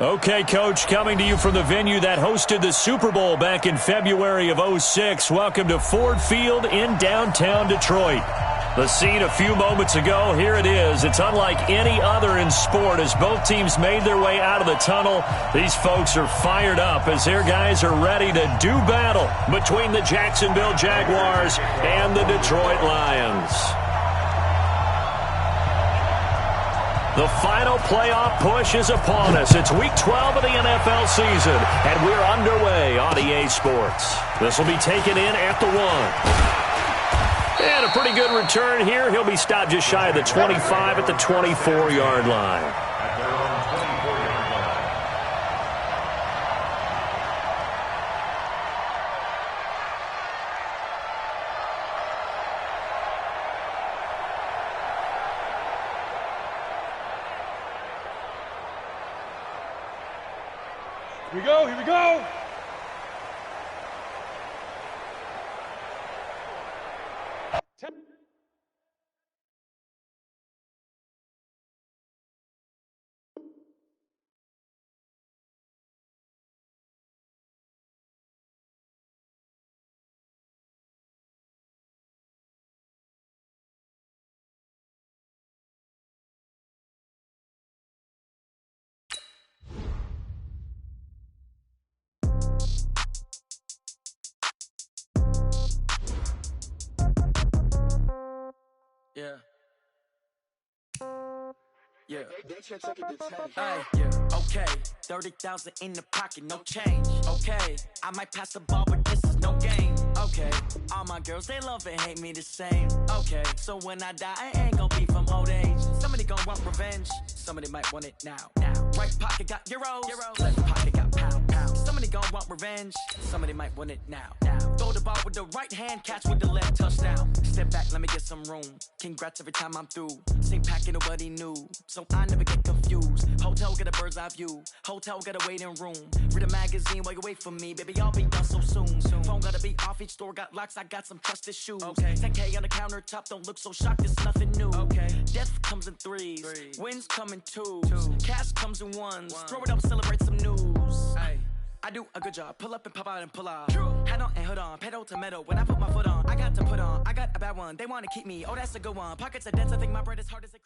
Okay, Coach, coming to you from the venue that hosted the Super Bowl back in February of '06. Welcome to Ford Field in downtown Detroit. The scene a few moments ago, here it is. It's unlike any other in sport as both teams made their way out of the tunnel. These folks are fired up as their guys are ready to do battle between the Jacksonville Jaguars and the Detroit Lions. The final playoff push is upon us. It's Week 12 of the NFL season, and we're underway on EA Sports. This will be taken in at the 1. And a pretty good return here. He'll be stopped just shy of the 25 at the 24-yard line. Here we go, here we go. Yeah. Okay. 30,000 in the pocket, no change. Okay. I might pass the ball, but this is no game. Okay. All my girls, they love and hate me the same. Okay. So when I die, I ain't gonna be from old age. Somebody gonna want revenge. Somebody might want it now. Right pocket got euros. Left pocket got pound. Somebody gonna want revenge. Somebody might want it now. Throw the ball with the right hand, catch with the left, touchdown. Step back, let me get some room. Congrats every time I'm through. Same packet, nobody knew. So I never get confused. Hotel get a bird's eye view. Hotel got a waiting room. Read a magazine while you wait for me. Baby, I'll be done so soon. Phone gotta be off, each store got locks. I got some trusted shoes. 10K on the countertop, don't look so shocked, it's nothing new. Death comes in threes. Wins come in twos. Cash comes in ones. Throw it up, celebrate some news. I do a good job. Pull up and pop out and pull out. Hat on and hood on. Pedal to metal. When I put my foot on, I got to put on. I got a bad one. They want to keep me. Oh, that's a good one. Pockets are dense. I think my bread is hard as a...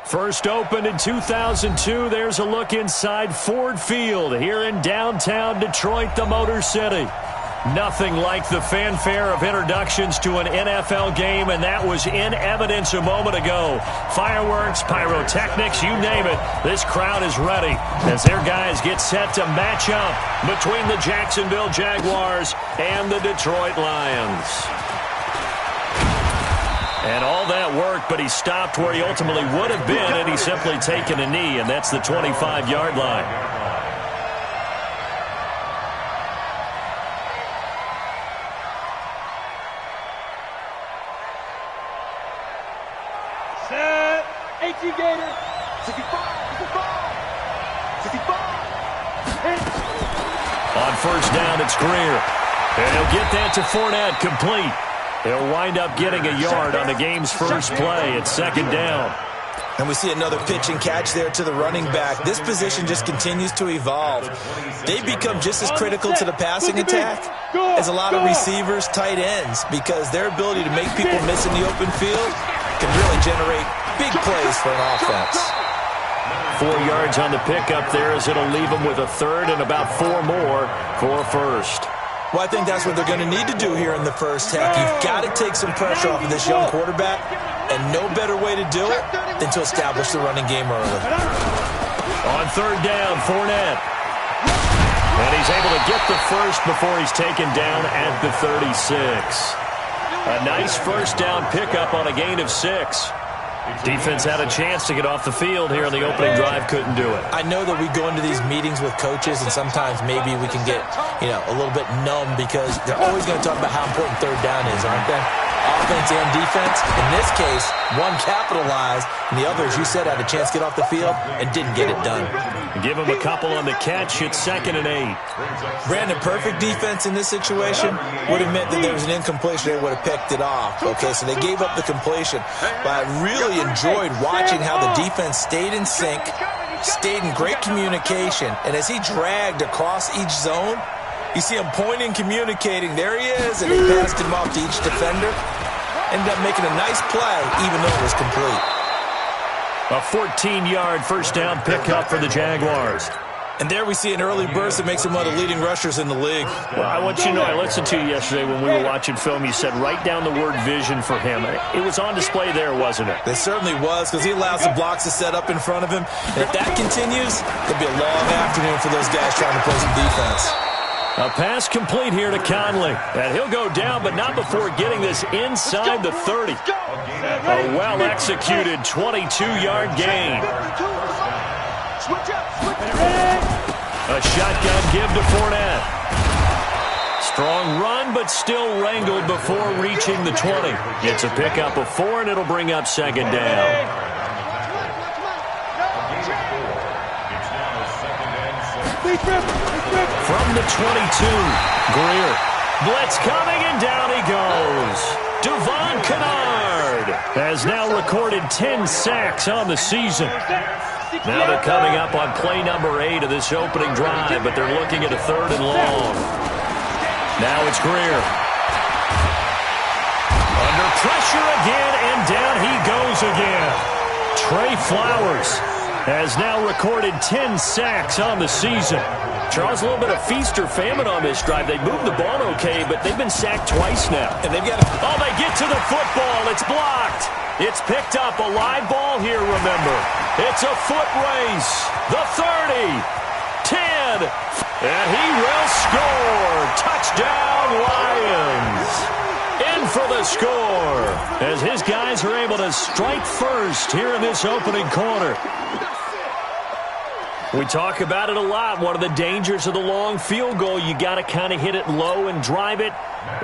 First opened in 2002, there's a look inside Ford Field here in downtown Detroit, the Motor City. Nothing like the fanfare of introductions to an NFL game, and that was in evidence a moment ago. Fireworks, pyrotechnics, you name it. This crowd is ready as their guys get set to match up between the Jacksonville Jaguars and the Detroit Lions. And all that worked, but he stopped where he ultimately would have been had he simply taken a knee, and that's the 25-yard line. Set. 18 Gator. 65. 65. Hit. On first down, it's Greer. And he'll get that to Fournette, complete. They'll wind up getting a yard on the game's first play. It's second down. And we see another pitch and catch there to the running back. This position just continues to evolve. They become just as critical to the passing attack as a lot of receivers, tight ends, because their ability to make people miss in the open field can really generate big plays for an offense. 4 yards on the pickup there as it'll leave them with a third and about 4 more for a first. Well, I think that's what they're going to need to do here in the first half. You've got to take some pressure off of this young quarterback, and no better way to do it than to establish the running game early. On third down, Fournette. And he's able to get the first before he's taken down at the 36. A nice first down pickup on a gain of 6. Defense had a chance to get off the field here on the opening drive, couldn't do it. I know that we go into these meetings with coaches, and sometimes maybe we can get, a little bit numb because they're always going to talk about how important third down is, aren't they? offense and defense. In this case, one capitalized, and the other, as you said, had a chance to get off the field and didn't get it done. Give him a couple on the catch. It's 2nd and 8. Brandon, perfect defense in this situation would have meant that there was an incompletion. They would have picked it off. Okay, so they gave up the completion. But I really enjoyed watching how the defense stayed in sync, stayed in great communication, and as he dragged across each zone, you see him pointing, communicating. There he is, and he passed him off to each defender. Ended up making a nice play, even though it was complete. A 14-yard first down pickup for the Jaguars. And there we see an early burst that makes him one of the leading rushers in the league. Well, I want you to know, I listened to you yesterday when we were watching film. You said write down the word vision for him. It was on display there, wasn't it? It certainly was, because he allows the blocks to set up in front of him. And if that continues, it'll be a long afternoon for those guys trying to play some defense. A pass complete here to Conley. And he'll go down, but not before getting this inside the 30. A well-executed 22-yard gain. A shotgun give to Fournette. Strong run, but still wrangled before reaching the 20. It's a pickup of 4, and it'll bring up 2nd down. From the 22, Greer. Blitz coming, and down he goes. Devon Kennard has now recorded 10 sacks on the season. Now they're coming up on play number 8 of this opening drive, but they're looking at a 3rd and long. Now it's Greer. Under pressure again, and down he goes again. Trey Flowers has now recorded 10 sacks on the season. Charles, a little bit of feast or famine on this drive. They moved the ball okay, but they've been sacked twice now. And they've got Oh, they get to the football. It's blocked. It's picked up. A live ball here, remember. It's a foot race. The 30. 10. And he will score. Touchdown, Lions. In for the score as his guys are able to strike first here in this opening quarter. We talk about it a lot. One of the dangers of the long field goal, you got to kind of hit it low and drive it.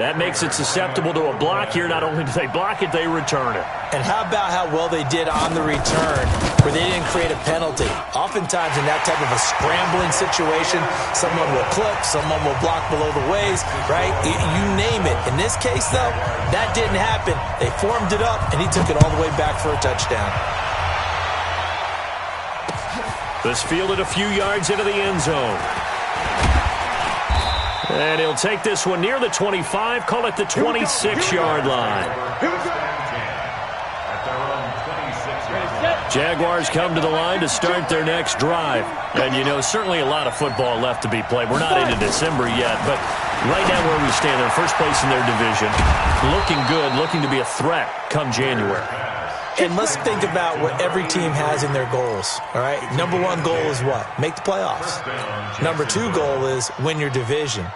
That makes it susceptible to a block here. Not only do they block it, they return it. And how about how well they did on the return, where they didn't create a penalty? Oftentimes in that type of a scrambling situation, someone will clip, someone will block below the waist, right? You name it. In this case, though, that didn't happen. They formed it up, and he took it all the way back for a touchdown. This fielded a few yards into the end zone. And he'll take this one near the 25, call it the 26-yard line. Jaguars come to the line to start their next drive. And, you know, certainly a lot of football left to be played. We're not into December yet, but right now where we stand, they're first place in their division. Looking good, looking to be a threat come January. And let's think about what every team has in their goals, all right? Number 1 goal is what? Make the playoffs. Number 2 goal is win your division.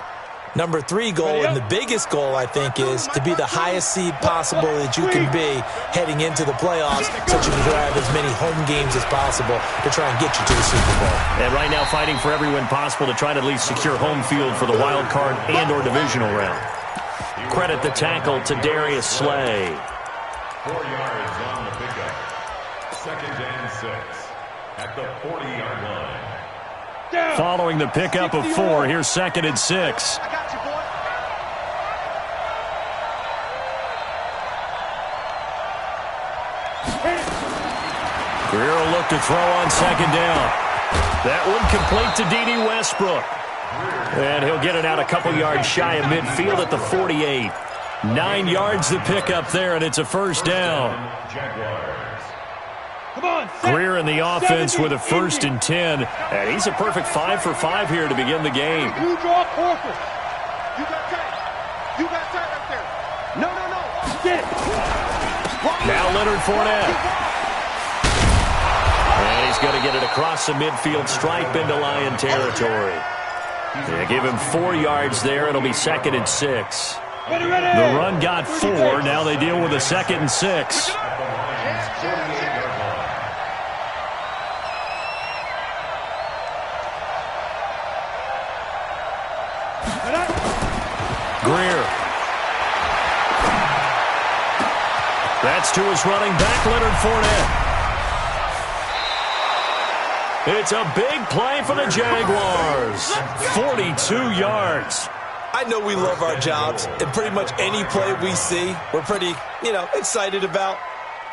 Number 3 goal, and the biggest goal, I think, is to be the highest seed possible that you can be heading into the playoffs, so that you can drive as many home games as possible to try and get you to the Super Bowl. And right now fighting for every win possible to try to at least secure home field for the wild card and or divisional round. Credit the tackle to Darius Slay. 4 yards on the pickup. 2nd and 6 at the 40-yard line. Following the pickup of 4, here's 2nd and 6. I got you, boy. Greer will look to throw on 2nd down. That one complete to D.D. Westbrook. And he'll get it out a couple yards shy of midfield at the 48. 9 yards to pick up there, and it's a first down. Come on, Greer in the offense with a 1st and 10. And he's a perfect 5 for 5 here to begin the game. You draw Corker. You got tight. You got tight right there. No. Get it. Now Leonard Fournette. And he's going to get it across the midfield stripe into Lion territory. They give him 4 yards there. It'll be 2nd and 6. Ready. The run got 4. Now they deal with a 2nd and 6. Greer. Gets to his running back, Leonard Fournette. It's a big play for the Jaguars. 42 yards. I know we love our jobs, and pretty much any play we see, we're pretty, excited about.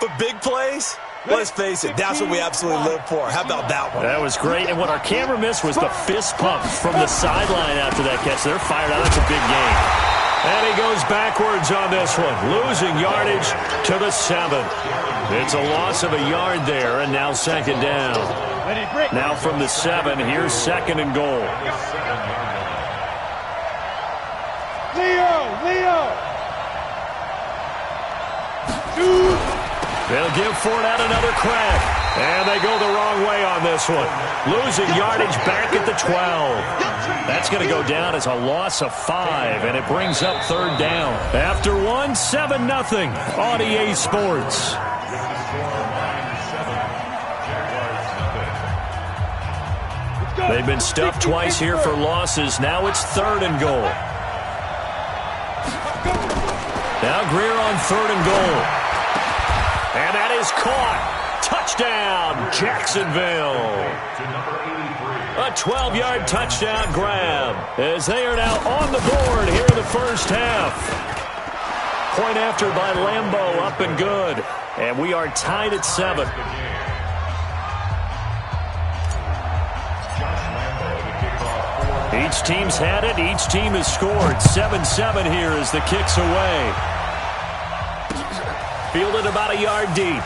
But big plays, let's face it, that's what we absolutely live for. How about that one? That was great, and what our camera missed was the fist pump from the sideline after that catch. They're fired out. That's a big game. And he goes backwards on this one, losing yardage to the 7. It's a loss of a yard there, and now second down. Now from the 7, here's second and goal. Leo! They'll give Fournette another crack. And they go the wrong way on this one. Losing yardage back at the 12. That's going to go down as a loss of 5, and it brings up third down. After 1, 7-0 on EA Sports. They've been stuffed twice here for losses. Now it's third and goal. Now Greer on third and goal. And that is caught. Touchdown, Jacksonville. A 12-yard touchdown grab as they are now on the board here in the first half. Point after by Lambeau, up and good. And we are tied at 7. Each team's had it. Each team has scored. 7-7 here as the kick's away. Fielded about a yard deep.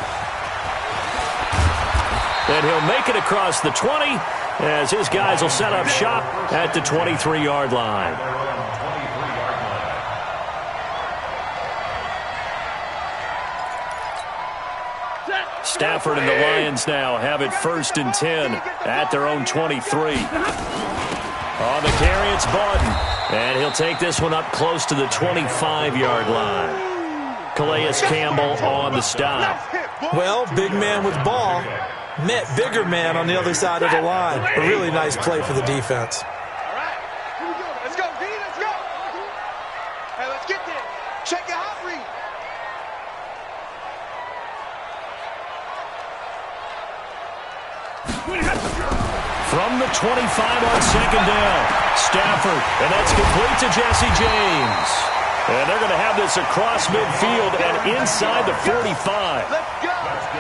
And he'll make it across the 20 as his guys will set up shop at the 23-yard line. Stafford and the Lions now have it first and 10 at their own 23. On the carry, it's Bawden. And he'll take this one up close to the 25-yard line. Calais Campbell on the stop. Well, big man with ball met bigger man on the other side of the line. A really nice play for the defense. All right. Here we go. Let's go, D. Let's go. Hey, let's get there. Check your hot read. From the 25 on second down, Stafford, and that's complete to Jesse James. And they're going to have this across midfield and inside the 45.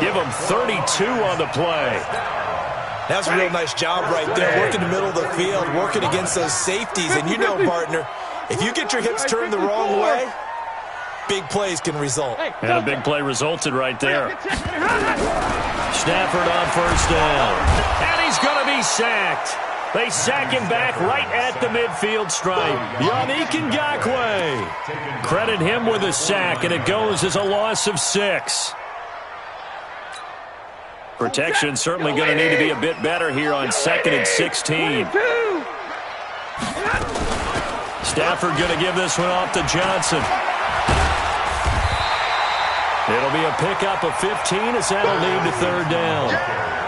Give them 32 on the play. That's a real nice job right there, working the middle of the field, working against those safeties. And you know, partner, if you get your hips turned the wrong way, big plays can result. And a big play resulted right there. Stafford on first down. And he's going to be sacked. They sack him back right at the midfield stripe. Yannick Ngakoue. Credit him with a sack, and it goes as a loss of 6. Protection certainly going to need to be a bit better here on 2nd and 16. Stafford going to give this one off to Johnson. It'll be a pickup of 15 as that'll lead to third down.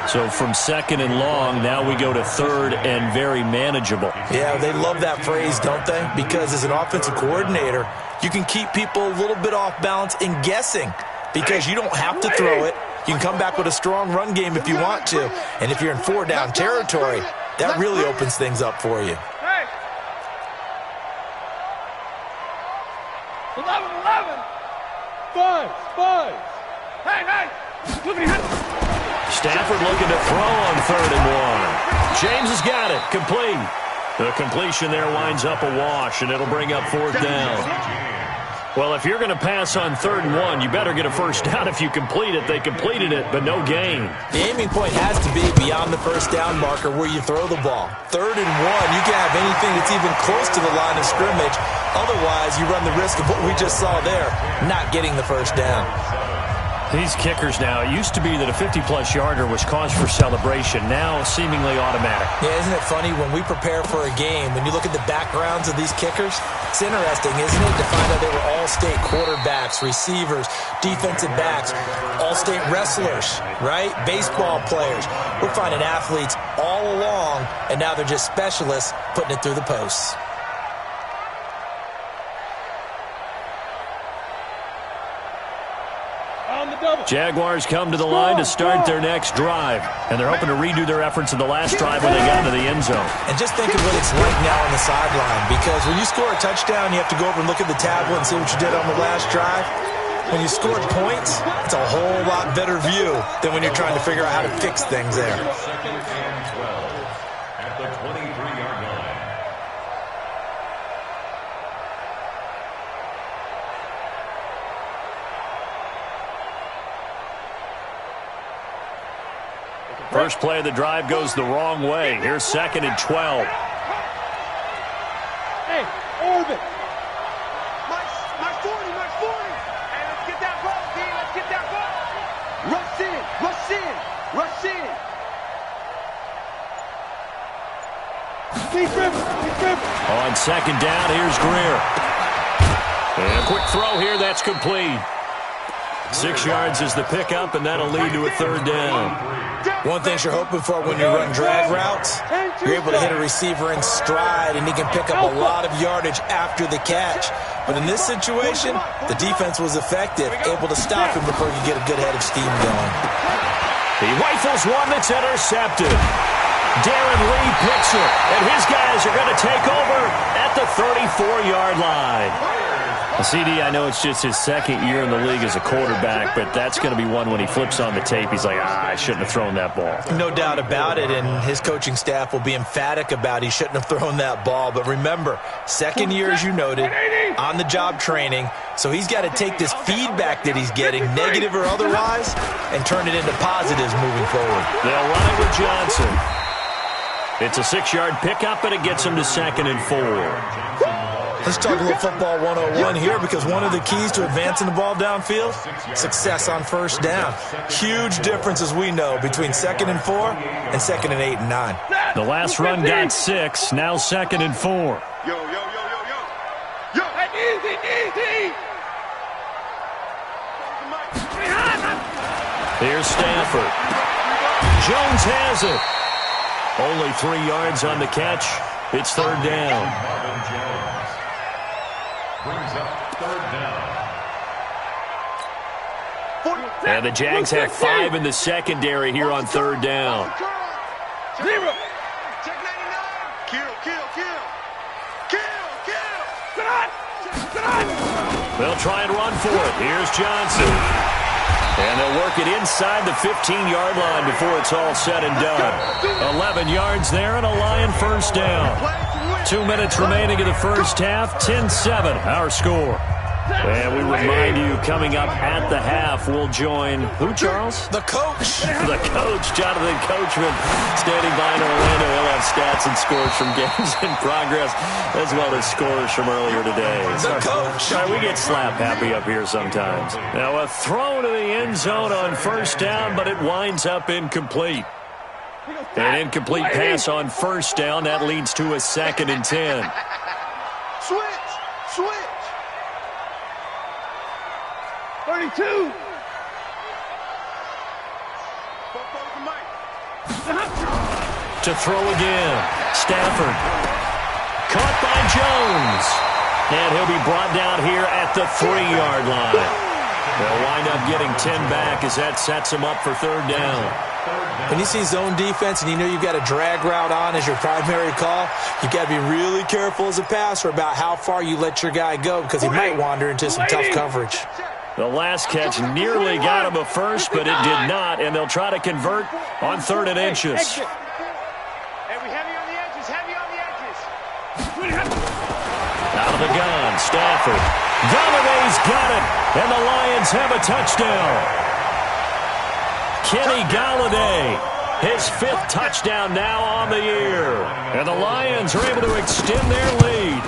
So from 2nd and long, now we go to 3rd and very manageable. Yeah, they love that phrase, don't they? Because as an offensive coordinator, you can keep people a little bit off balance and guessing because you don't have to throw it. You can come back with a strong run game if you want to. And if you're in 4-down territory, that really opens things up for you. 11. Five. Hey. Stafford looking to throw on 3rd and 1. James has got it. Complete. The completion there winds up a wash, and it'll bring up 4th down. Well, if you're going to pass on 3rd and 1, you better get a first down if you complete it. They completed it, but no gain. The aiming point has to be beyond the first down marker where you throw the ball. 3rd and 1, you can have anything that's even close to the line of scrimmage. Otherwise, you run the risk of what we just saw there, not getting the first down. These kickers now, it used to be that a 50-plus yarder was cause for celebration. Now, seemingly automatic. Yeah, isn't it funny when we prepare for a game, when you look at the backgrounds of these kickers, it's interesting, isn't it, to find out they were all-state quarterbacks, receivers, defensive backs, all-state wrestlers, right? Baseball players. We're finding athletes all along, and now they're just specialists putting it through the posts. Jaguars come to the line to start their next drive, and they're hoping to redo their efforts in the last drive when they got into the end zone. And just think of what it's like now on the sideline, because when you score a touchdown, you have to go over and look at the tablet and see what you did on the last drive. When you scored points, it's a whole lot better view than when you're trying to figure out how to fix things there. Second and 12 at the 23-yard line. First play of the drive goes the wrong way. Here's second and 12. Hey, orbit. My 40, my 40. Hey, let's get that ball, D. Let's get that ball. Rush in, rush in, rush in. On second down, here's Greer. And a quick throw here, that's complete. 6 yards is the pickup, and that'll lead to a third down. One thing you're hoping for when you run drag routes, you're able to hit a receiver in stride, and he can pick up a lot of yardage after the catch. But in this situation, the defense was effective, able to stop him before he could get a good head of steam going. He rifles one that's intercepted. Darren Lee picks it, and his guys are going to take over at the 34-yard line. CD, I know it's just his second year in the league as a quarterback, but that's going to be one when he flips on the tape, he's like, I shouldn't have thrown that ball. No doubt about it, and his coaching staff will be emphatic about he shouldn't have thrown that ball. But remember, second year, as you noted, on-the-job training, so he's got to take this feedback that he's getting, negative or otherwise, and turn it into positives moving forward. They'll run it with Johnson. It's a 6-yard pickup, and it gets him to second and 4. Let's talk a little football 101 here, because one of the keys to advancing the ball downfield, success on first down. Huge difference, as we know, between second and 4 and second and 8 and 9. The last run got 6, now second and 4. Yo, yo, yo, yo, yo. Yo, easy. Here's Stafford. Jones has it. Only 3 yards on the catch. It's third down. Brings up third down. And the Jags have 5 in the secondary here on third down. Zero. Kill. They'll try and run for it. Here's Johnson. And they'll work it inside the 15-yard line before it's all said and done. 11 yards there and a Lion first down. 2 minutes remaining in the first half. 10-7, our score. And we remind you, coming up at the half, we'll join who, Charles? The coach. The coach, Jonathan Coachman, standing by in Orlando. He'll have stats and scores from games in progress, as well as scores from earlier today. The coach. Sorry, we get slap happy up here sometimes. Now a throw to the end zone on first down, but it winds up incomplete. An incomplete pass on first down. That leads to a second and 10. Switch. 32. To throw again. Stafford. Caught by Jones. And he'll be brought down here at the 3-yard line. They'll wind up getting 10 back as that sets him up for third down. When you see zone defense and you know you've got a drag route on as your primary call, you've got to be really careful as a passer about how far you let your guy go, because he might wander into some tough coverage. The last catch nearly got him a first, but it did not, and they'll try to convert on third and inches. Hey, we heavy on the edges. Out of the gun, Stafford. Galladay's got it, and the Lions have a touchdown. Kenny Galladay, his 5th touchdown now on the year. And the Lions are able to extend their lead.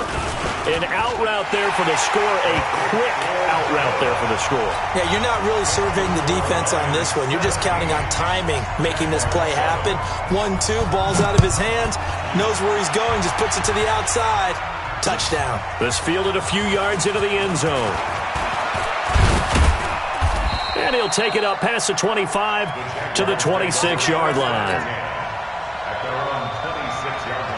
An out route there for the score, a quick out route there for the score. Yeah, you're not really surveying the defense on this one. You're just counting on timing, making this play happen. 1-2, ball's out of his hands, knows where he's going, just puts it to the outside. Touchdown. This fielded a few yards into the end zone. And he'll take it up past the 25 to the 26-yard line. At their own 26-yard line.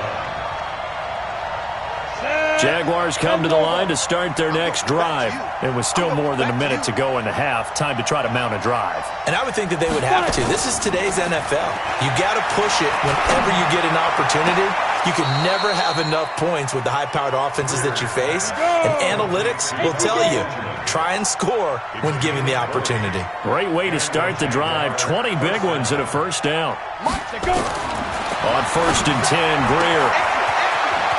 Jaguars come to the line to start their next drive. And with still more than a minute to go in the half, time to try to mount a drive. And I would think that they would have to. This is today's NFL. You got to push it whenever you get an opportunity. You can never have enough points with the high-powered offenses that you face. And analytics will tell you, try and score when given the opportunity. Great way to start the drive. 20 big ones and a first down. On 1st and 10, Greer.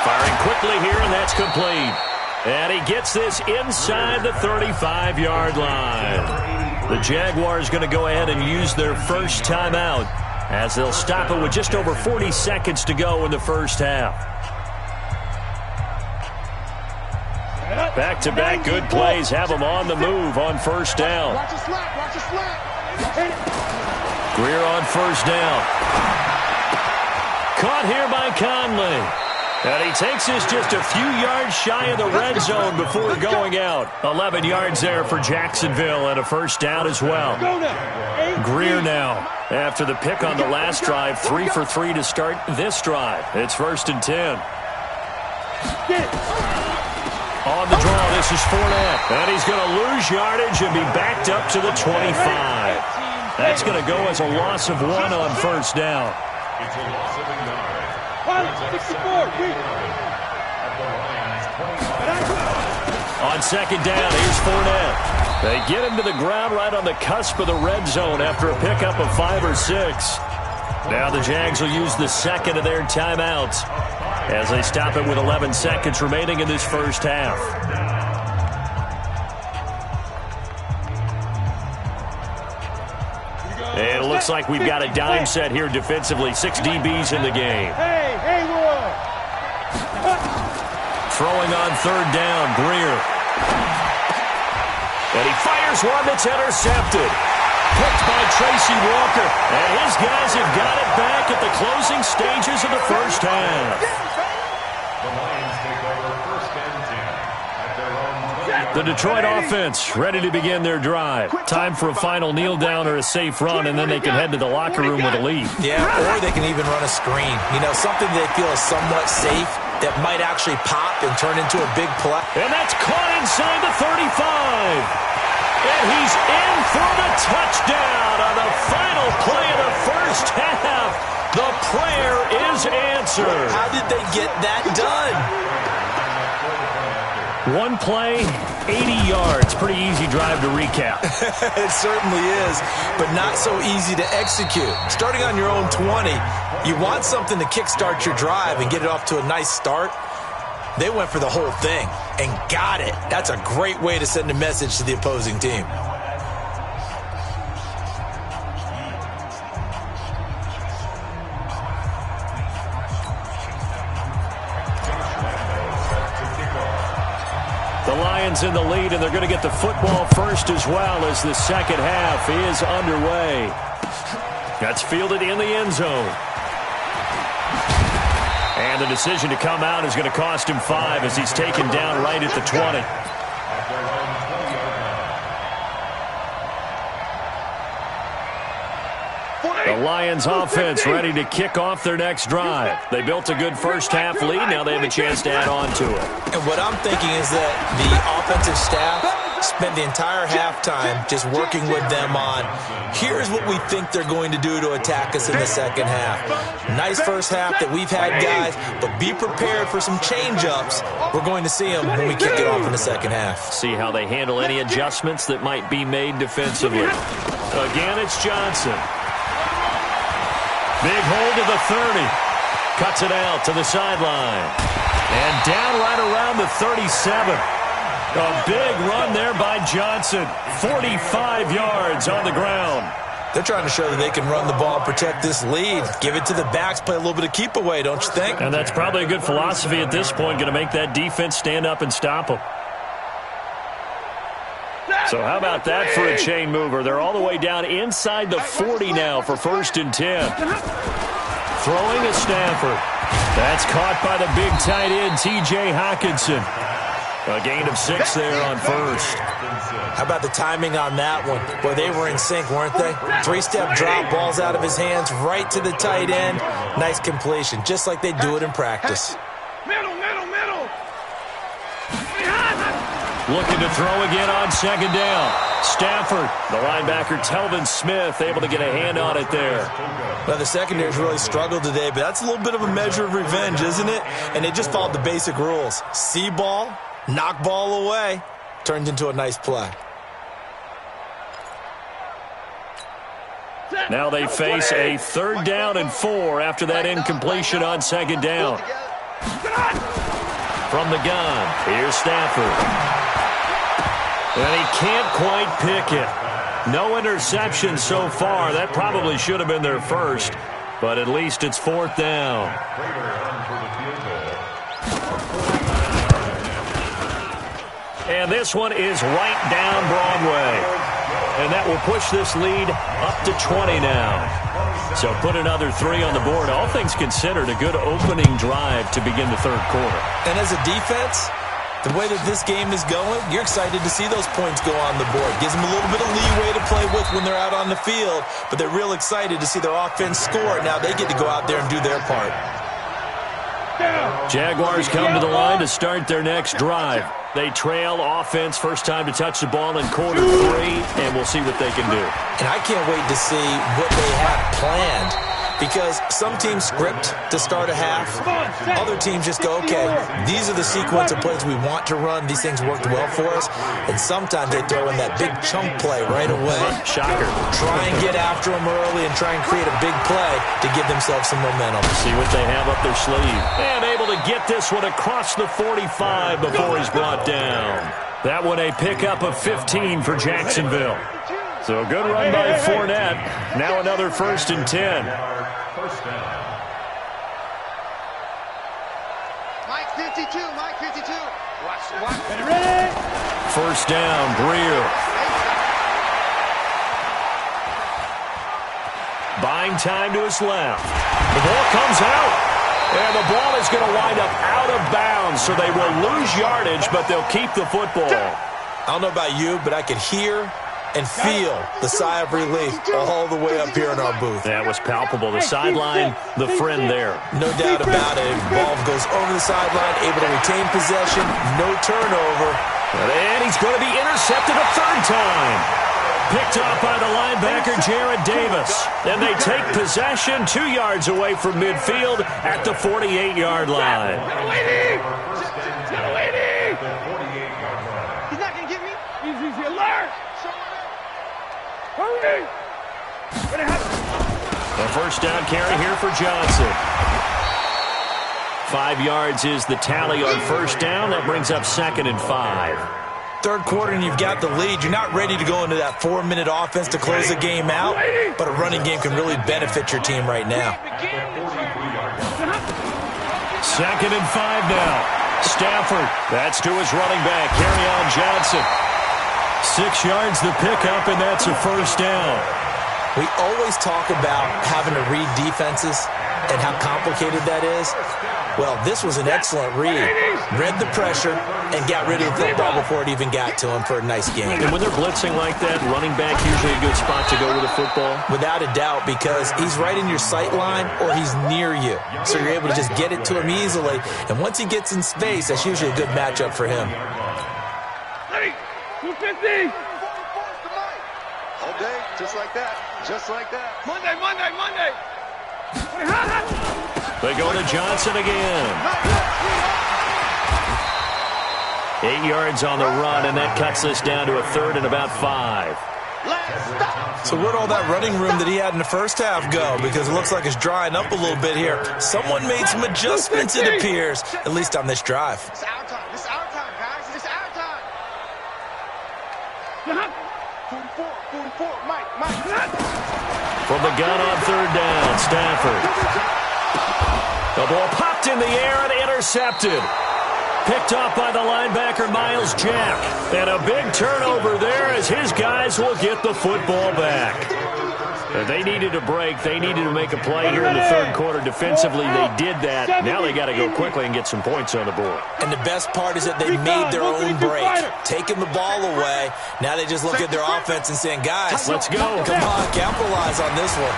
Firing quickly here, and that's complete. And he gets this inside the 35-yard line. The Jaguars going to go ahead and use their first timeout as they'll stop it with just over 40 seconds to go in the first half. Back-to-back good plays have them on the move on first down. Greer on first down. Caught here by Conley. And he takes this just a few yards shy of the red zone before going out. 11 yards there for Jacksonville and a first down as well. Greer now, after the pick on the last drive, 3 for 3 to start this drive. It's 1st and 10. On the draw, this is Fournette. And he's going to lose yardage and be backed up to the 25. That's going to go as a loss of 1 on first down. It's a loss of a yard. 64. On second down, here's Fournette. They get him to the ground right on the cusp of the red zone after a pickup of 5 or 6. Now the Jags will use the second of their timeouts as they stop it with 11 seconds remaining in this first half. And it looks like we've got a dime set here defensively. 6 DBs in the game. Throwing on third down, Greer. And he fires one that's intercepted. Picked by Tracy Walker. And his guys have got it back at the closing stages of the first half. The Lions take over 1st and 10 at their own 20-yard The Detroit offense ready to begin their drive. Time for a final kneel down or a safe run, and then they can head to the locker room with a lead. Yeah, or they can even run a screen. You know, something they feel is somewhat safe that might actually pop and turn into a big play. And that's caught inside the 35. And he's in for the touchdown on the final play of the first half. The prayer is answered. How did they get that done? One play, 80 yards. Pretty easy drive to recap. It certainly is, but not so easy to execute. Starting on your own 20, you want something to kickstart your drive and get it off to a nice start. They went for the whole thing and got it. That's a great way to send a message to the opposing team. The Lions in the lead, and they're going to get the football first as well as the second half is underway. That's fielded in the end zone. And the decision to come out is going to cost him 5 as he's taken down right at the 20. The Lions offense ready to kick off their next drive. They built a good first half lead. Now they have a chance to add on to it. And what I'm thinking is that the offensive staff spent the entire halftime just working with them on, here's what we think they're going to do to attack us in the second half. Nice first half that we've had, guys, but be prepared for some change-ups. We're going to see them when we kick it off in the second half. See how they handle any adjustments that might be made defensively. Again, it's Johnson. Big hold of the 30. Cuts it out to the sideline. And down right around the 37. A big run there by Johnson. 45 yards on the ground. They're trying to show that they can run the ball and protect this lead. Give it to the backs, play a little bit of keep away, don't you think? And that's probably a good philosophy at this point, going to make that defense stand up and stop them. So how about that for a chain mover? They're all the way down inside the 40 now for 1st and 10. Throwing a Stafford. That's caught by the big tight end, T.J. Hockenson. A gain of 6 there on first. How about the timing on that one? Boy, they were in sync, weren't they? 3-step drop, balls out of his hands, right to the tight end. Nice completion, just like they do it in practice. Looking to throw again on second down. Stafford, the linebacker, Telvin Smith, able to get a hand on it there. Well, the secondary's really struggled today, but that's a little bit of a measure of revenge, isn't it? And they just followed the basic rules. See ball, knock ball away, turned into a nice play. Now they face a 3rd down and 4 after that incompletion on second down. From the gun, here's Stafford. And he can't quite pick it. No interception so far. That probably should have been their first, but at least it's 4th down. And this one is right down Broadway. And that will push this lead up to 20 now. So put another 3 on the board. All things considered, a good opening drive to begin the 3rd quarter. And as a defense, the way that this game is going, you're excited to see those points go on the board. Gives them a little bit of leeway to play with when they're out on the field, but they're real excited to see their offense score. Now they get to go out there and do their part. Jaguars come to the line to start their next drive. They trail offense, first time to touch the ball in quarter 3, and we'll see what they can do. And I can't wait to see what they have planned, because some teams script to start a half. Other teams just go, okay, these are the sequence of plays we want to run. These things worked well for us. And sometimes they throw in that big chunk play right away. Shocker. Try and get after them early and try and create a big play to give themselves some momentum. See what they have up their sleeve. And able to get this one across the 45 before he's brought down. That one a pickup of 15 for Jacksonville. So a good run by Fournette. Now another 1st and 10. Mike 52, Mike 52. Watch. Ready? 1st down, Greer. Buying time to his left. The ball comes out. And the ball is going to wind up out of bounds, so they will lose yardage, but they'll keep the football. I don't know about you, but I could hear and feel the sigh of relief all the way up here in our booth. That was palpable. The sideline, the friend there. No doubt about it. Ball goes over the sideline, able to retain possession, no turnover. And he's going to be intercepted a 3rd time. Picked off by the linebacker, Jared Davis. And they take possession 2 yards away from midfield at the 48-yard line. He's not going to get me. He's alert. Hurry. A 1st down carry here for Johnson. 5 yards is the tally on 1st down. That brings up 2nd and 5. 3rd quarter and you've got the lead. You're not ready to go into that 4-minute offense to close the game out, but a running game can really benefit your team right now. 2nd and 5 now. Stafford, that's to his running back, Kerryon Johnson. 6 yards the pickup, and that's a 1st down. We always talk about having to read defenses and how complicated that is. Well, this was an excellent read. Read the pressure and got rid of the football before it even got to him for a nice game. And when they're blitzing like that, running back usually a good spot to go with the football? Without a doubt, because he's right in your sight line or he's near you. So you're able to just get it to him easily. And once he gets in space, that's usually a good matchup for him. 250. All day, just like that. Just like that. Monday. They go to Johnson again. 8 yards on the run, and that cuts this down to a 3rd and about 5. So where'd all that running room that he had in the first half go? Because it looks like it's drying up a little bit here. Someone made some adjustments, it appears, at least on this drive. It's our time. It's our time, guys. It's our time. 44, Mike. From the gun on 3rd down, Stafford. The ball popped in the air and intercepted. Picked off by the linebacker, Miles Jack. And a big turnover there as his guys will get the football back. They needed a break. They needed to make a play here in the 3rd quarter. Defensively, they did that. Now they got to go quickly and get some points on the board. And the best part is that they made their own break. Taking the ball away. Now they just look at their offense and saying, guys, let's go. Come on, capitalize on this one.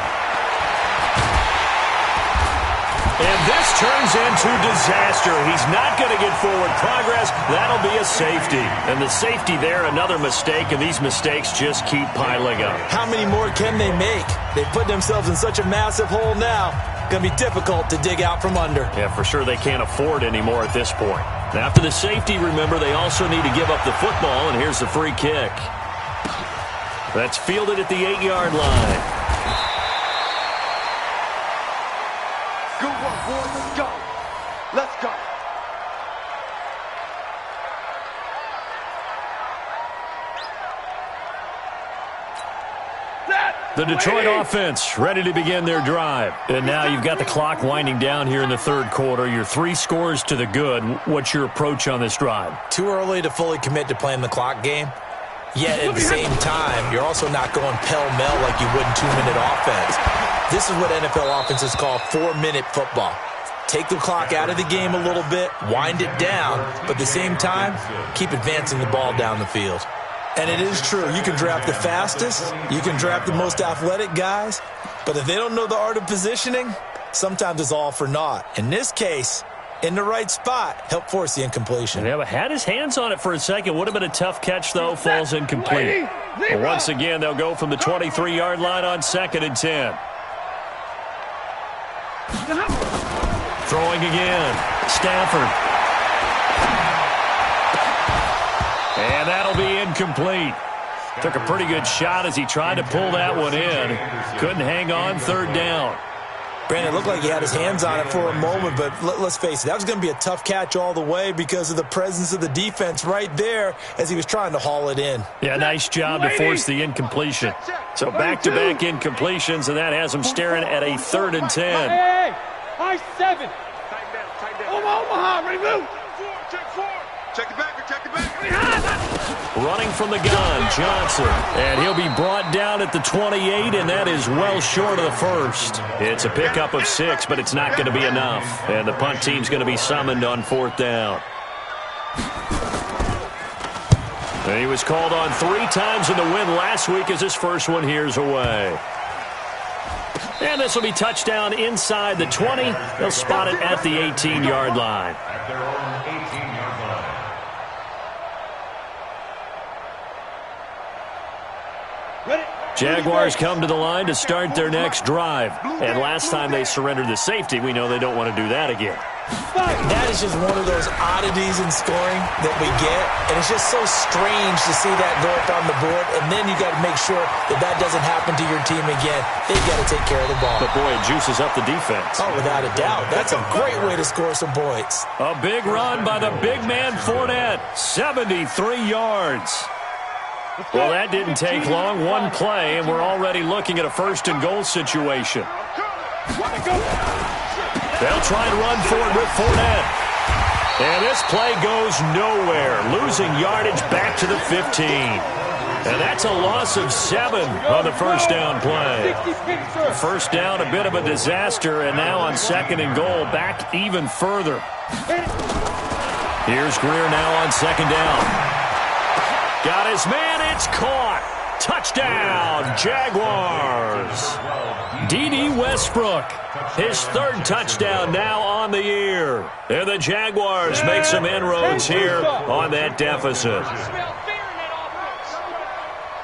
And this turns into disaster. He's not going to get forward progress. That'll be a safety. And the safety there, another mistake, and these mistakes just keep piling up. How many more can they make? They put themselves in such a massive hole now. Going to be difficult to dig out from under. Yeah, for sure they can't afford anymore at this point. After the safety, remember, they also need to give up the football, and here's the free kick. That's fielded at the 8-yard line. Good work, boys. Let's go. Let's go. The Detroit offense ready to begin their drive. And now you've got the clock winding down here in the third quarter. You're 3 scores to the good. What's your approach on this drive? Too early to fully commit to playing the clock game. Yet at the same time, you're also not going pell-mell like you would in 2-minute offense. This is what NFL offenses call 4-minute football. Take the clock out of the game a little bit, wind it down, but at the same time, keep advancing the ball down the field. And it is true, you can draft the fastest, you can draft the most athletic guys, but if they don't know the art of positioning, sometimes it's all for naught. In this case, in the right spot, help force the incompletion. Yeah, but had his hands on it for a second. Would have been a tough catch, though. Falls incomplete. But once again, they'll go from the 23-yard line on 2nd and 10. Throwing again. Stafford. And that'll be incomplete. Took a pretty good shot as he tried to pull that one in. Couldn't hang on, 3rd down. Brandon, it looked like he had his hands on it for a moment, but let's face it, that was going to be a tough catch all the way because of the presence of the defense right there as he was trying to haul it in. Yeah, nice job to force the incompletion. So back-to-back incompletions, and that has him staring at a 3rd and 10. Hey, high 7. Omaha, ready to move. Check 4. Check it back. Check it back. Running from the gun, Johnson. And he'll be brought down at the 28, and that is well short of the first. It's a pickup of 6, but it's not going to be enough. And the punt team's going to be summoned on 4th down. And he was called on 3 times in the win last week as his first one here's away. And this will be touchdown inside the 20. They'll spot it at the 18-yard line. At their own 18-yard line. Jaguars come to the line to start their next drive. And last time they surrendered the safety, we know they don't want to do that again. That is just one of those oddities in scoring that we get, and it's just so strange to see that go up on the board, and then you got to make sure that that doesn't happen to your team again. They've got to take care of the ball. But boy, it juices up the defense. Oh, without a doubt. That's a great way to score some points. A big run by the big man Fournette, 73 yards. Well, that didn't take long. One play, and we're already looking at a 1st and goal situation. They'll try and run for it with Fournette. And this play goes nowhere, losing yardage back to the 15. And that's a loss of 7 on the 1st down play. 1st down, a bit of a disaster, and now on 2nd and goal, back even further. Here's Greer now on 2nd down. Got his man, it's caught. Touchdown, Jaguars. D.D. Westbrook, his 3rd touchdown now on the year. And the Jaguars make some inroads here on that deficit. I smell fear in that offense.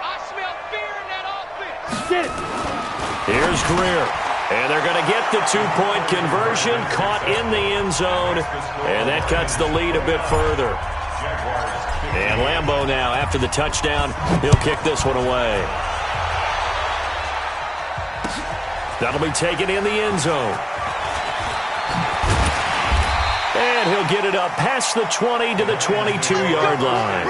I smell fear in that offense. Here's Greer. And they're going to get the 2-point conversion, caught in the end zone. And that cuts the lead a bit further. And Lambeau now, after the touchdown, he'll kick this one away. That'll be taken in the end zone. And he'll get it up past the 20 to the 22-yard line.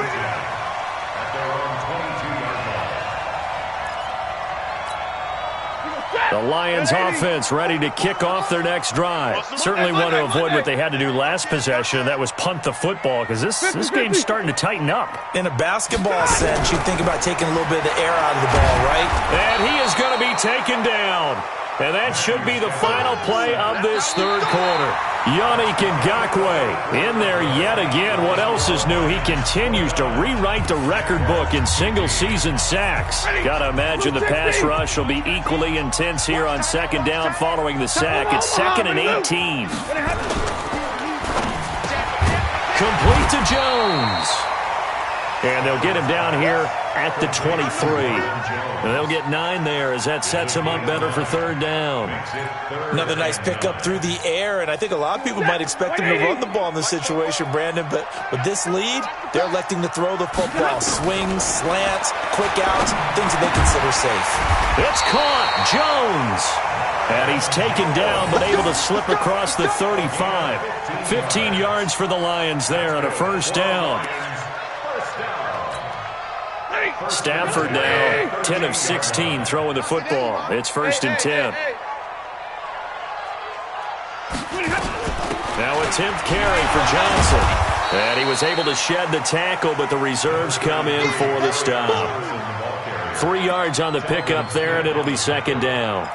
The Lions offense ready to kick off their next drive. Certainly want to avoid what they had to do last possession. That was punt the football because this game's starting to tighten up. In a basketball sense, you think about taking a little bit of the air out of the ball, right? And he is going to be taken down. And that should be the final play of this third quarter. Yannick Ngakoue in there yet again. What else is new? He continues to rewrite the record book in single-season sacks. Got to imagine the pass rush will be equally intense here on second down following the sack. It's 2nd and 18. Complete to Jones. And they'll get him down here at the 23. And they'll get 9 there as that sets him up better for third down. Another nice pickup through the air, and I think a lot of people might expect him to run the ball in this situation, Brandon, but with this lead, they're electing to throw the football. Swings, slants, quick outs, things that they consider safe. It's caught. Jones. And he's taken down, but able to slip across the 35. 15 yards for the Lions there on a first down. Stafford now 10 of 16 throwing the football. It's 1st and 10. Now a 10th carry for Johnson. And he was able to shed the tackle, but the reserves come in for the stop. 3 yards on the pickup there, and it'll be second down.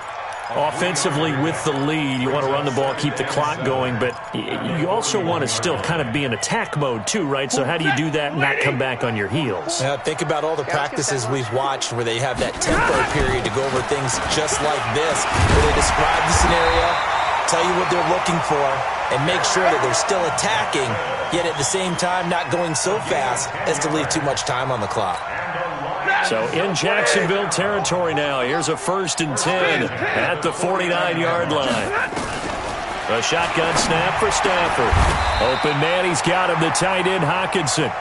Offensively with the lead, you want to run the ball, keep the clock going, but you also want to still kind of be in attack mode too, right? So how do you do that and not come back on your heels? Think about all the practices we've watched where they have that tempo period to go over things just like this, where they describe the scenario, tell you what they're looking for, and make sure that they're still attacking, yet at the same time not going so fast as to leave too much time on the clock. So in Jacksonville territory now. Here's a 1st and 10 at the 49-yard line. A shotgun snap for Stafford. Open man, he's got him, the tight end Hockenson.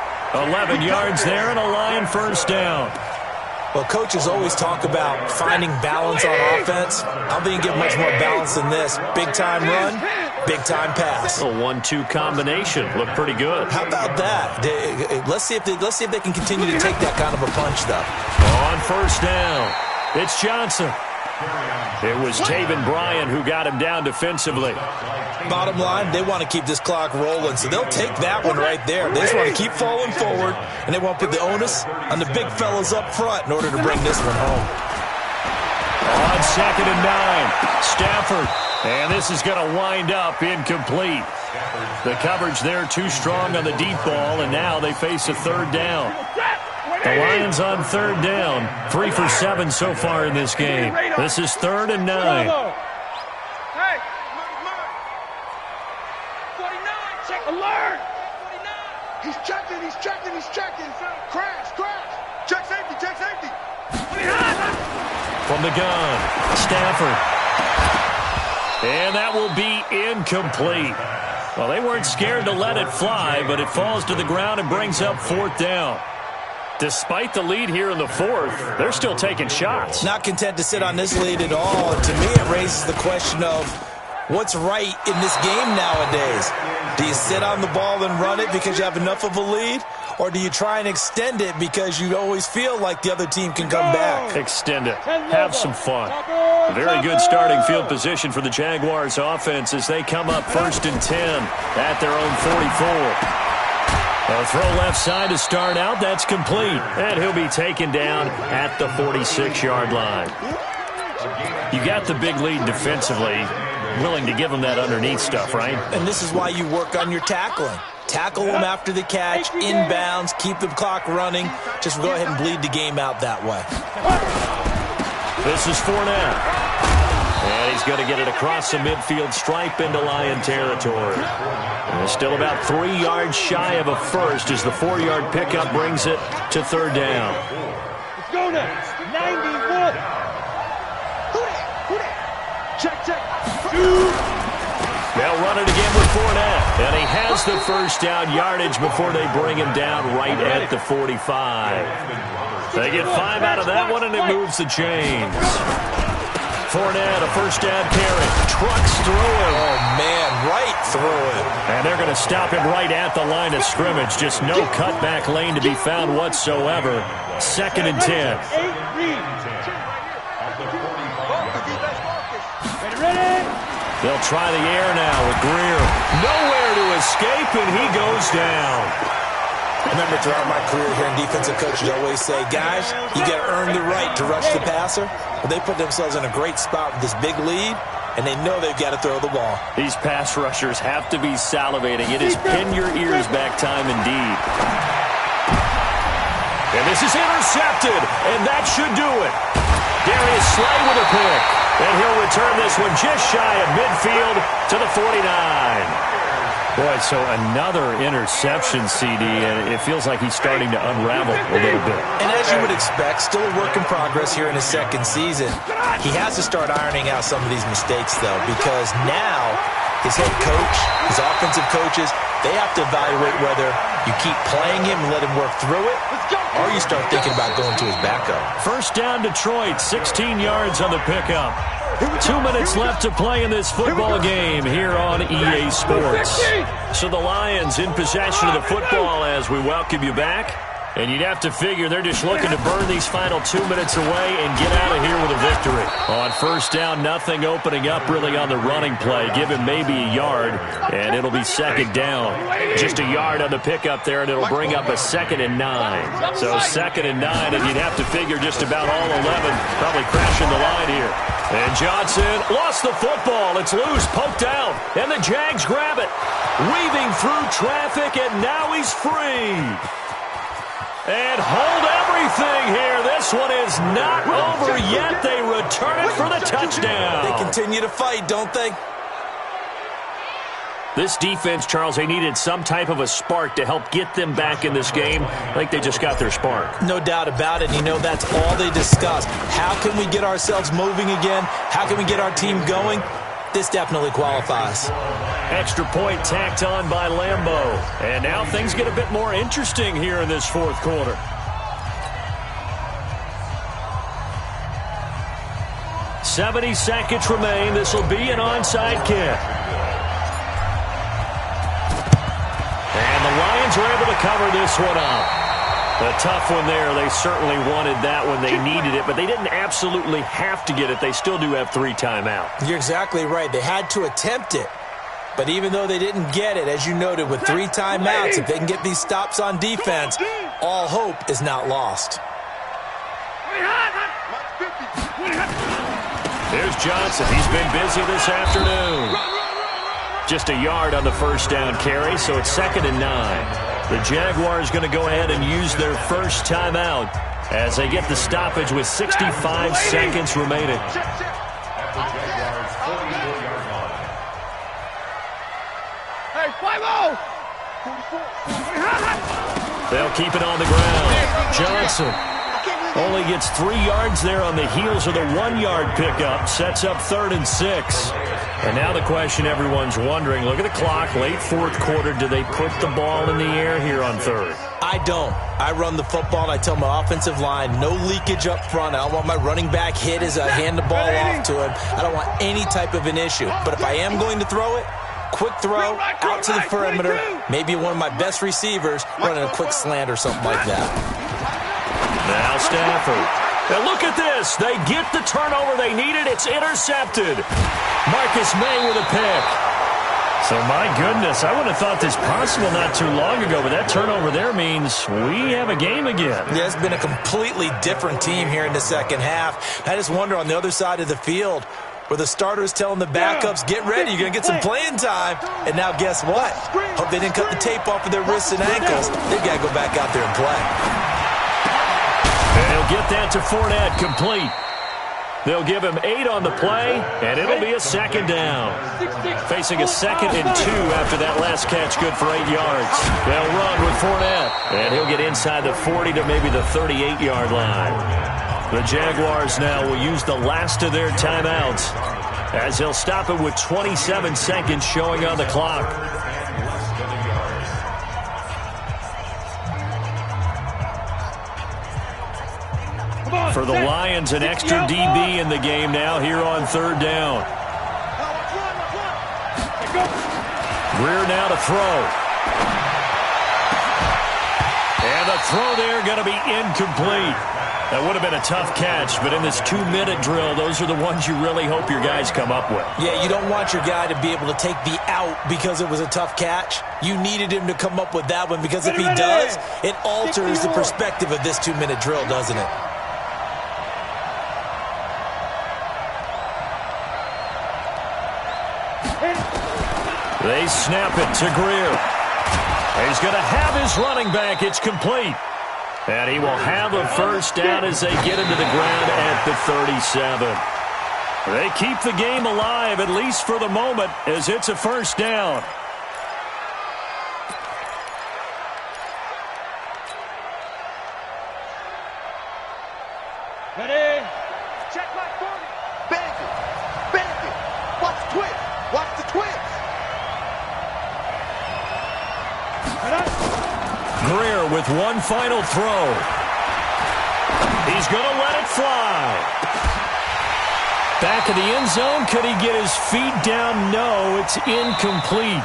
11 yards there and a Lion first down. Well, coaches always talk about finding balance on offense. I don't think you get much more balance than this. Big-time run, big-time pass. A 1-2 combination. Looked pretty good. How about that? Let's see if they can continue to take that kind of a punch, though. On first down, it's Johnson. It was Taven Bryan who got him down defensively. Bottom line, they want to keep this clock rolling, so they'll take that one right there. They just want to keep falling forward, and they want to put the onus on the big fellas up front in order to bring this one home. On 2nd and 9, Stafford. And this is going to wind up incomplete. The coverage there too strong on the deep ball, and now they face a third down. The Lions on third down, 3 for 7 so far in this game. This is 3rd and 9. Hey, Mike. 49, check alert. 49. He's checking. Crash. Check safety. From the gun, Stafford. And that will be incomplete. Well, they weren't scared to let it fly, but it falls to the ground and brings up 4th down. Despite the lead here in the 4th, they're still taking shots. Not content to sit on this lead at all. And to me, it raises the question of what's right in this game nowadays. Do you sit on the ball and run it because you have enough of a lead? Or do you try and extend it because you always feel like the other team can come back? Extend it. Have some fun. A very good starting field position for the Jaguars offense as they come up 1st and 10 at their own 44. A throw left side to start out. That's complete. And he'll be taken down at the 46-yard line. You got the big lead defensively. Willing to give them that underneath stuff, right? And this is why you work on your tackling. Tackle them after the catch, inbounds, keep the clock running. Just go ahead and bleed the game out that way. This is Fournette. And he's going to get it across the midfield stripe into Lion territory. And still about 3 yards shy of a first as the 4-yard pickup brings it to third down. Let's go now. 91. Who that? Check. They'll run it again with Fournette. And he has the first down yardage before they bring him down right at the 45. They get 5 out of that one, and it moves the chains. Fournette, a first down carry. Trucks through him. Oh, man, right through him. And they're going to stop him right at the line of scrimmage. Just no cutback lane to be found whatsoever. 2nd and 10. They'll try the air now with Greer. Nowhere to escape, and he goes down. I remember throughout my career here in defensive coaches always say, guys, you got to earn the right to rush the passer. Well, they put themselves in a great spot with this big lead, and they know they've got to throw the ball. These pass rushers have to be salivating. It is pin your ears back time indeed. And this is intercepted, and that should do it. Darius Slay with a pick. And he'll return this one just shy of midfield to the 49. Boy, so another interception, CD, and it feels like he's starting to unravel a little bit. And as you would expect, still a work in progress here in his second season. He has to start ironing out some of these mistakes, though, because now his head coach, his offensive coaches, they have to evaluate whether you keep playing him and let him work through it, or you start thinking about going to his backup. First down, Detroit, 16 yards on the pickup. 2 minutes left to play in this football game here on EA Sports. So the Lions in possession of the football as we welcome you back. And you'd have to figure they're just looking to burn these final 2 minutes away and get out of here with a victory. On first down, nothing opening up really on the running play. Give him maybe a yard, and it'll be second down. Just a yard on the pickup there, and it'll bring up a 2nd and 9. So 2nd and 9, and you'd have to figure just about all 11 probably crashing the line here. And Johnson lost the football. It's loose, poked out, and the Jags grab it. Weaving through traffic, and now he's free. And hold everything here. This one is not over yet. They return it for the touchdown. They continue to fight, don't they? This defense, Charles, they needed some type of a spark to help get them back in this game. I think they just got their spark. No doubt about it. You know, that's all they discussed. How can we get ourselves moving again? How can we get our team going? This definitely qualifies. Extra point tacked on by Lambeau. And now things get a bit more interesting here in this fourth quarter. "70 seconds remain. This will be an onside kick. And the Lions were able to cover this one up. A tough one there. They certainly wanted that when they needed it, but they didn't absolutely have to get it. They still do have 3 timeouts. You're exactly right. They had to attempt it. But even though they didn't get it, as you noted, with 3 timeouts, if they can get these stops on defense, all hope is not lost. There's Johnson. He's been busy this afternoon. Just a yard on the first down carry, so it's 2nd and 9. The Jaguars going to go ahead and use their first timeout as they get the stoppage with 65 seconds remaining. Hey, 5-0! They'll keep it on the ground. Johnson only gets 3 yards there on the heels of the 1-yard pickup. Sets up 3rd and 6. And now the question everyone's wondering, look at the clock, late fourth quarter, do they put the ball in the air here on 3rd? I don't. I run the football, and I tell my offensive line, no leakage up front. I don't want my running back hit as I hand the ball off to him. I don't want any type of an issue. But if I am going to throw it, quick throw, out to the perimeter, maybe one of my best receivers running a quick slant or something like that. Now Stafford. And look at this. They get the turnover they needed. It's intercepted. Marcus May with a pick. So, my goodness, I would have thought this possible not too long ago, but that turnover there means we have a game again. Yeah, it's been a completely different team here in the second half. I just wonder on the other side of the field where the starters telling the backups, get ready, you're going to get some playing time. And now guess what? Hope they didn't cut the tape off of their wrists and ankles. They've got to go back out there and play. And he'll get that to Fournette, complete. They'll give him 8 on the play, and it'll be a 2nd down. Facing a 2nd and 2 after that last catch, good for 8 yards. They'll run with Fournette, and he'll get inside the 40 to maybe the 38-yard line. The Jaguars now will use the last of their timeouts as they'll stop it with 27 seconds showing on the clock. For the Lions, an extra DB in the game now here on 3rd down. Greer now to throw. And the throw there going to be incomplete. That would have been a tough catch, but in this 2-minute drill, those are the ones you really hope your guys come up with. Yeah, you don't want your guy to be able to take the out because it was a tough catch. You needed him to come up with that one because if he does, it alters the perspective of this 2-minute drill, doesn't it? They snap it to Greer. He's going to have his running back. It's complete. And he will have a first down as they get into the ground at the 37. They keep the game alive, at least for the moment, as it's a first down. Ready? Check my 40. Bandit. Bandit. Watch the twist. Watch the twist. Greer with one final throw. He's going to let it fly. Back in the end zone. Could he get his feet down? No, it's incomplete.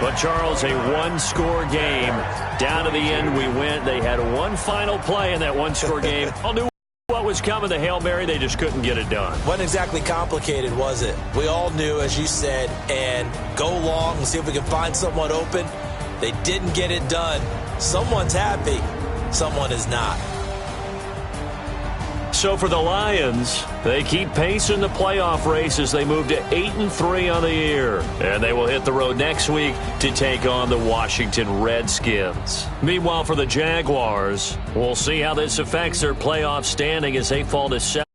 But, Charles, a one-score game. Down to the end we went. They had one final play in that one-score game. All knew what was coming, the Hail Mary. They just couldn't get it done. Wasn't exactly complicated, was it? We all knew, as you said, and go long and see if we can find someone open. They didn't get it done. Someone's happy. Someone is not. So for the Lions, they keep pace in the playoff race as they move to 8-3 on the year. And they will hit the road next week to take on the Washington Redskins. Meanwhile, for the Jaguars, we'll see how this affects their playoff standing as they fall to 7.